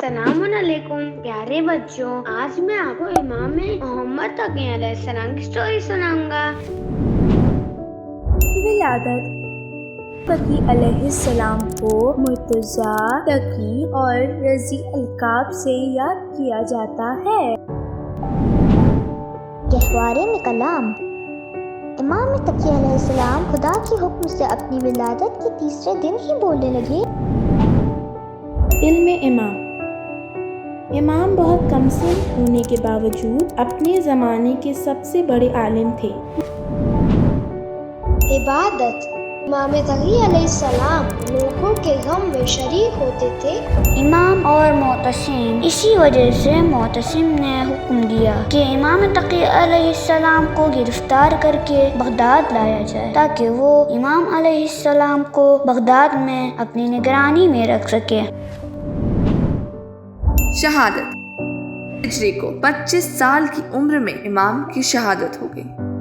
अस्सलाम वालेकुम प्यारे बच्चों, आज मैं आपको इमाम मोहम्मद तकी अलैहिस्सलाम की स्टोरी सुनाऊंगा। विलादत। तकी अलैहिस्सलाम को मुर्तज़ा, तकी और रज़ी अलकाब से याद किया जाता है। गहवारे में कलाम। इमाम तकी अलैहिस्सलाम खुदा के हुक्म से अपनी विलादत के तीसरे दिन ही बोलने लगे। इल्म इमाम बहुत कमसिन होने के बावजूद अपने ज़माने के सबसे बड़े आलिम थे। इबादत। इमाम तकी अलैहिस्सलाम लोगों के गम में शरीक होते थे। इमाम और मोतसिम, इसी वजह से मोतसिम ने हुक्म दिया कि इमाम तकी अलैहिस्सलाम को गिरफ्तार करके बगदाद लाया जाए ताकि वो इमाम अलैहिस्सलाम को बगदाद में अपनी निगरानी में रख सके। शहादत। हिजरी को 25 साल की उम्र में इमाम की शहादत हो गई।